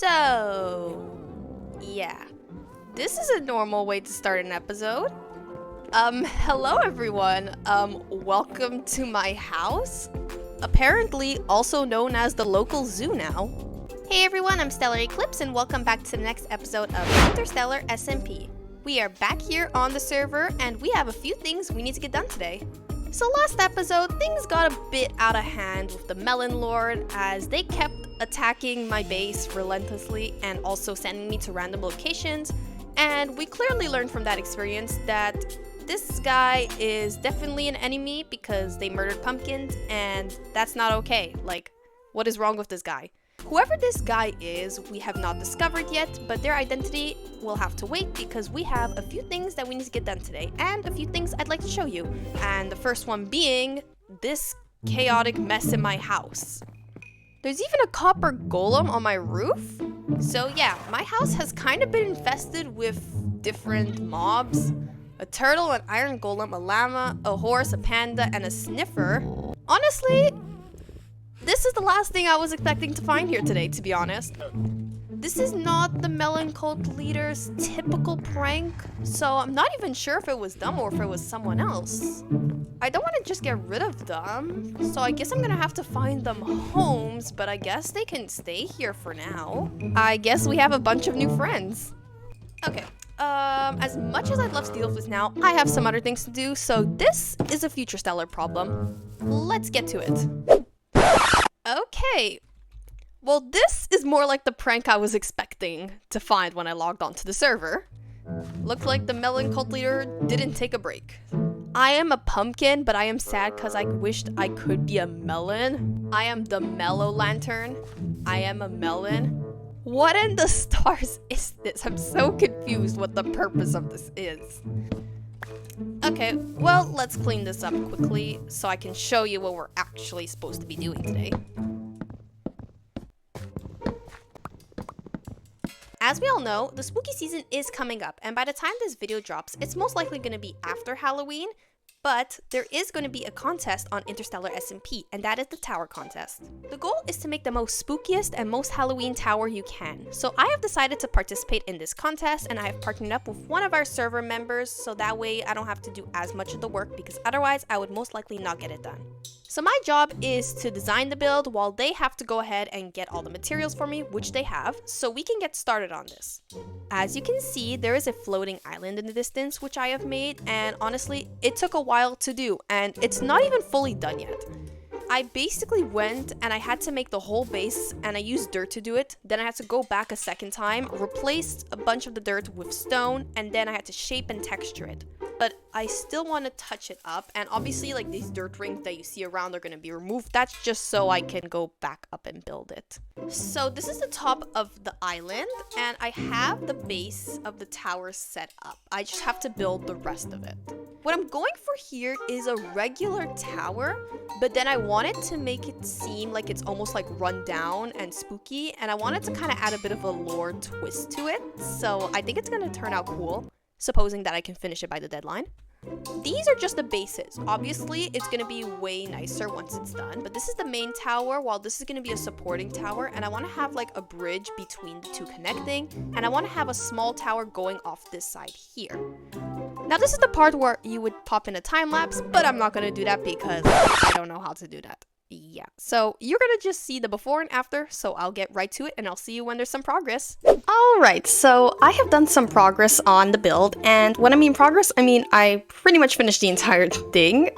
So, yeah, this is a normal way to start an episode. Hello everyone. Welcome to my house. Apparently also known as the local zoo now. Hey everyone, I'm Stellar Eclipse and welcome back to the next episode of Interstellar SMP. We are back here on the server and we have a few things we need to get done today. So last episode, things got a bit out of hand with the Melon Lord as they kept attacking my base relentlessly and also sending me to random locations. And we clearly learned from that experience that this guy is definitely an enemy because they murdered pumpkins and that's not okay. Like, what is wrong with this guy? Whoever this guy is, we have not discovered yet, but their identity will have to wait because we have a few things that we need to get done today and a few things I'd like to show you. And the first one being this chaotic mess in my house. There's even a copper golem on my roof. So yeah, my house has kind of been infested with different mobs. A turtle, an iron golem, a llama, a horse, a panda, and a sniffer. Honestly, this is the last thing I was expecting to find here today, to be honest. This is not the Melon cult leader's typical prank, so I'm not even sure if it was them or if it was someone else. I don't want to just get rid of them, so I guess I'm gonna have to find them homes, but I guess they can stay here for now. I guess we have a bunch of new friends. Okay, as much as I'd love to deal with this now, I have some other things to do, so this is a future stellar problem. Let's get to it. Okay, well this is more like the prank I was expecting to find when I logged onto the server. Looked like the Melon cult leader didn't take a break. I am a pumpkin, but I am sad because I wished I could be a melon. I am the mellow lantern. I am a melon. What in the stars is this? I'm so confused what the purpose of this is. Okay, well, let's clean this up quickly so I can show you what we're actually supposed to be doing today. As we all know, the spooky season is coming up, and by the time this video drops, it's most likely going to be after Halloween, but there is going to be a contest on Interstellar SMP, and that is the tower contest. The goal is to make the most spookiest and most Halloween tower you can. So I have decided to participate in this contest, and I have partnered up with one of our server members, so that way I don't have to do as much of the work, because otherwise I would most likely not get it done. So my job is to design the build while they have to go ahead and get all the materials for me, which they have, so we can get started on this. As you can see, there is a floating island in the distance, which I have made, and honestly, it took a while to do, and it's not even fully done yet. I basically went and I had to make the whole base and I used dirt to do it. Then I had to go back a second time, replace a bunch of the dirt with stone, and then I had to shape and texture it. But I still want to touch it up, and obviously like these dirt rings that you see around are going to be removed. That's just so I can go back up and build it. So this is the top of the island, and I have the base of the tower set up. I just have to build the rest of it. What I'm going for here is a regular tower, but then I wanted to make it seem like it's almost like run down and spooky, and I wanted to kind of add a bit of a lore twist to it, so I think it's going to turn out cool, supposing that I can finish it by the deadline. These are just the bases. Obviously, it's going to be way nicer once it's done, but this is the main tower, while this is going to be a supporting tower, and I want to have like a bridge between the two connecting, and I want to have a small tower going off this side here. Now, this is the part where you would pop in a time lapse, but I'm not going to do that because I don't know how to do that. Yeah, so you're gonna just see the before and after, so I'll get right to it and I'll see you when there's some progress. Alright, so I have done some progress on the build, and when I mean progress, I mean I pretty much finished the entire thing.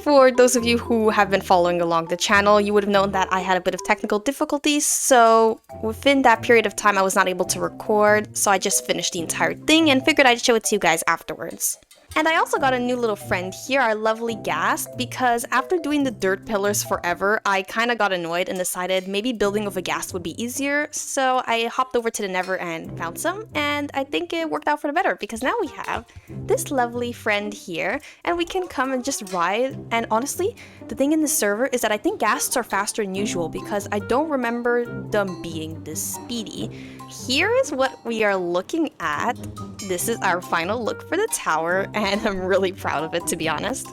For those of you who have been following along the channel, you would have known that I had a bit of technical difficulties, so within that period of time I was not able to record, so I just finished the entire thing and figured I'd show it to you guys afterwards. And I also got a new little friend here, our lovely Ghast, because after doing the dirt pillars forever, I kind of got annoyed and decided maybe building with a Ghast would be easier, so I hopped over to the Nether and found some, and I think it worked out for the better, because now we have this lovely friend here, and we can come and just ride, and honestly, the thing in the server is that I think Ghasts are faster than usual, because I don't remember them being this speedy. Here is what we are looking at. This is our final look for the tower, and I'm really proud of it, to be honest.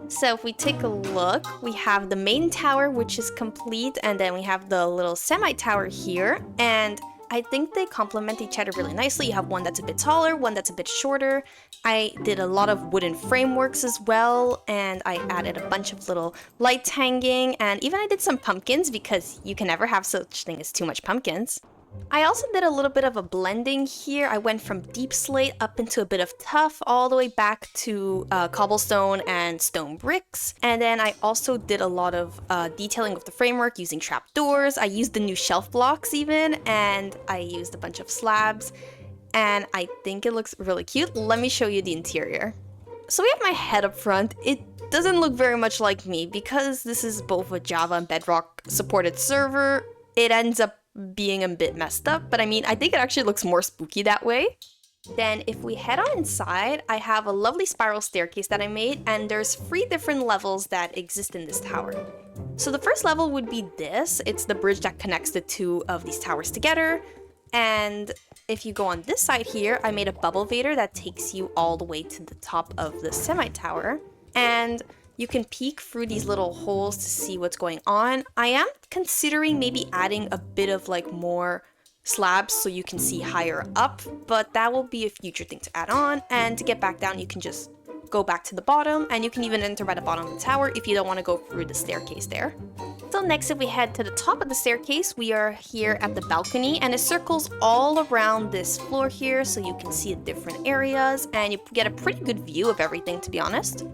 So if we take a look, we have the main tower, which is complete, and then we have the little semi-tower here, and I think they complement each other really nicely. You have one that's a bit taller, one that's a bit shorter. I did a lot of wooden frameworks as well, and I added a bunch of little lights hanging, and even I did some pumpkins because you can never have such thing as too much pumpkins. I also did a little bit of a blending here. I went from deep slate up into a bit of tuff, all the way back to cobblestone and stone bricks. And then I also did a lot of detailing of the framework using trapdoors. I used the new shelf blocks even, and I used a bunch of slabs. And I think it looks really cute. Let me show you the interior. So we have my head up front. It doesn't look very much like me because this is both a Java and Bedrock supported server. It ends up being a bit messed up, but I mean, I think it actually looks more spooky that way. Then if we head on inside, I have a lovely spiral staircase that I made, and there's 3 different levels that exist in this tower. So the first level would be this. It's the bridge that connects the 2 of these towers together. And if you go on this side here, I made a bubble vader that takes you all the way to the top of the semi-tower. And you can peek through these little holes to see what's going on. I am considering maybe adding a bit of like more slabs so you can see higher up, but that will be a future thing to add on. And to get back down, you can just go back to the bottom, and you can even enter by the bottom of the tower if you don't want to go through the staircase there. So next, if we head to the top of the staircase, we are here at the balcony, and it circles all around this floor here so you can see the different areas, and you get a pretty good view of everything, to be honest.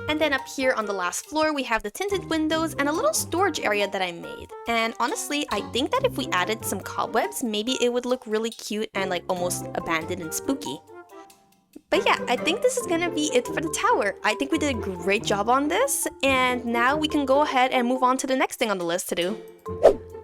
And then up here on the last floor, we have the tinted windows and a little storage area that I made. And honestly, I think that if we added some cobwebs, maybe it would look really cute and like almost abandoned and spooky. But yeah, I think this is gonna be it for the tower. I think we did a great job on this, and now we can go ahead and move on to the next thing on the list to do.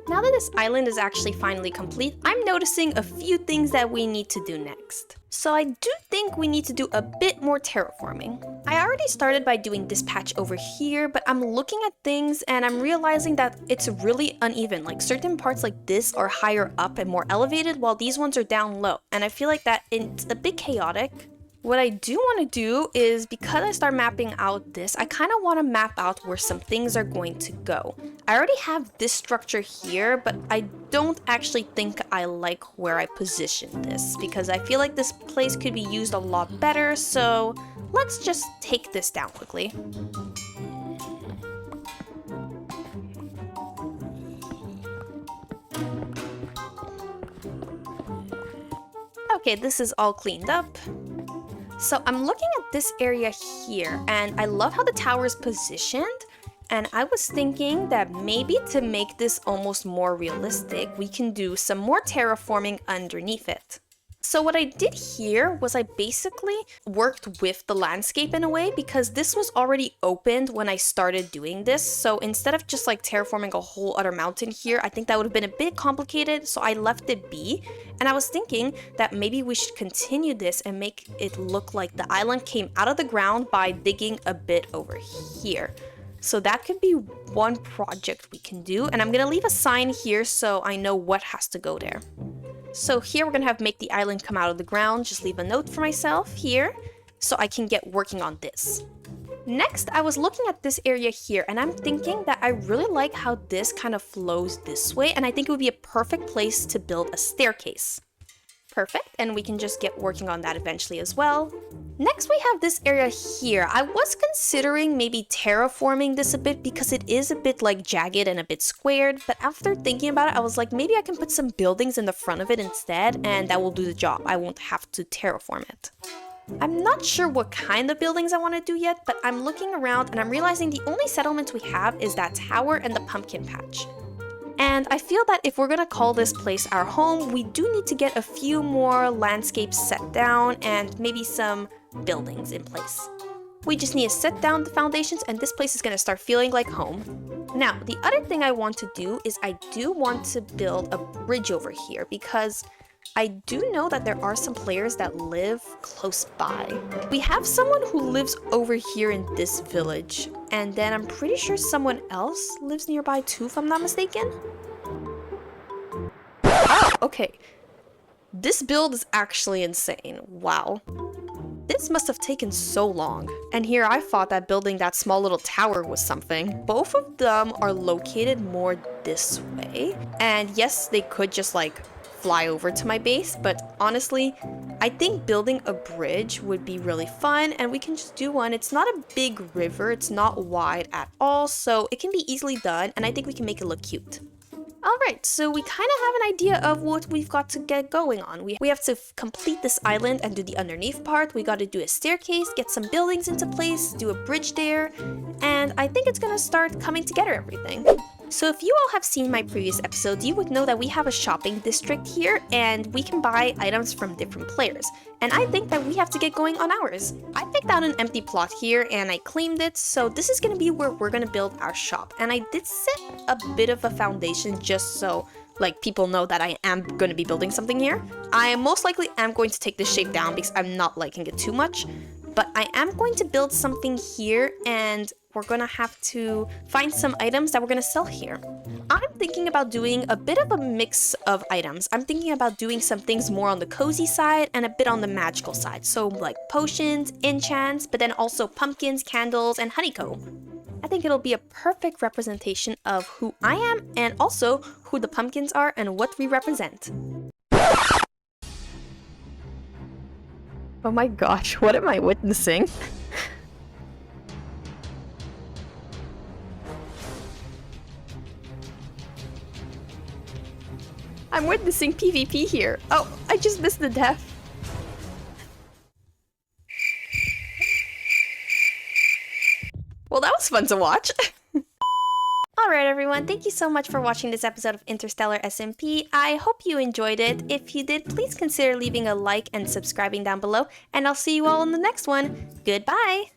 Now that this island is actually finally complete, I'm noticing a few things that we need to do next. So I do think we need to do a bit more terraforming. I already started by doing this patch over here, but I'm looking at things and I'm realizing that it's really uneven. Like certain parts like this are higher up and more elevated, while these ones are down low. And I feel like that it's a bit chaotic. What I do want to do is, because I start mapping out this, I kind of want to map out where some things are going to go. I already have this structure here, but I don't actually think I like where I position this, because I feel like this place could be used a lot better, so let's just take this down quickly. Okay, this is all cleaned up. So I'm looking at this area here, and I love how the tower is positioned, and I was thinking that maybe to make this almost more realistic, we can do some more terraforming underneath it. So what I did here was I basically worked with the landscape in a way, because this was already opened when I started doing this. So instead of just like terraforming a whole other mountain here, I think that would have been a bit complicated. So I left it be. And I was thinking that maybe we should continue this and make it look like the island came out of the ground by digging a bit over here. So that could be one project we can do. And I'm gonna leave a sign here so I know what has to go there. So here we're gonna have make the island come out of the ground. Just leave a note for myself here so I can get working on this. Next, I was looking at this area here, and I'm thinking that I really like how this kind of flows this way, and I think it would be a perfect place to build a staircase. Perfect, and we can just get working on that eventually as well. Next, we have this area here. I was considering maybe terraforming this a bit because it is a bit like jagged and a bit squared, but after thinking about it, I was like, maybe I can put some buildings in the front of it instead, and that will do the job. I won't have to terraform it. I'm not sure what kind of buildings I want to do yet, but I'm looking around and I'm realizing the only settlements we have is that tower and the pumpkin patch. And I feel that if we're gonna call this place our home, we do need to get a few more landscapes set down and maybe some buildings in place. We just need to set down the foundations, and this place is gonna start feeling like home. Now, the other thing I want to do is I do want to build a bridge over here, because I do know that there are some players that live close by. We have someone who lives over here in this village, and then I'm pretty sure someone else lives nearby too, if I'm not mistaken. Oh, okay. This build is actually insane. Wow. This must have taken so long. And here I thought that building that small little tower was something. Both of them are located more this way. And yes, they could just like fly over to my base, but honestly, I think building a bridge would be really fun, and we can just do one. It's not a big river, it's not wide at all, so it can be easily done, and I think we can make it look cute. Alright, so we kind of have an idea of what we've got to get going on. We have to complete this island and do the underneath part. We got to do a staircase, get some buildings into place, do a bridge there, and I think it's gonna start coming together everything. So if you all have seen my previous episodes, you would know that we have a shopping district here and we can buy items from different players. And I think that we have to get going on ours. I picked out an empty plot here and I claimed it, so this is gonna be where we're gonna build our shop. And I did set a bit of a foundation just so like people know that I am going to be building something here. I most likely am going to take this shape down because I'm not liking it too much. But I am going to build something here and we're gonna have to find some items that we're gonna sell here. I'm thinking about doing a bit of a mix of items. I'm thinking about doing some things more on the cozy side and a bit on the magical side. So like potions, enchants, but then also pumpkins, candles, and honeycomb. I think it'll be a perfect representation of who I am and also who the pumpkins are and what we represent. Oh my gosh, what am I witnessing? I'm witnessing PvP here. Oh, I just missed the death. Well, that was fun to watch. Alright everyone, thank you so much for watching this episode of Interstellar SMP. I hope you enjoyed it. If you did, please consider leaving a like and subscribing down below, and I'll see you all in the next one. Goodbye!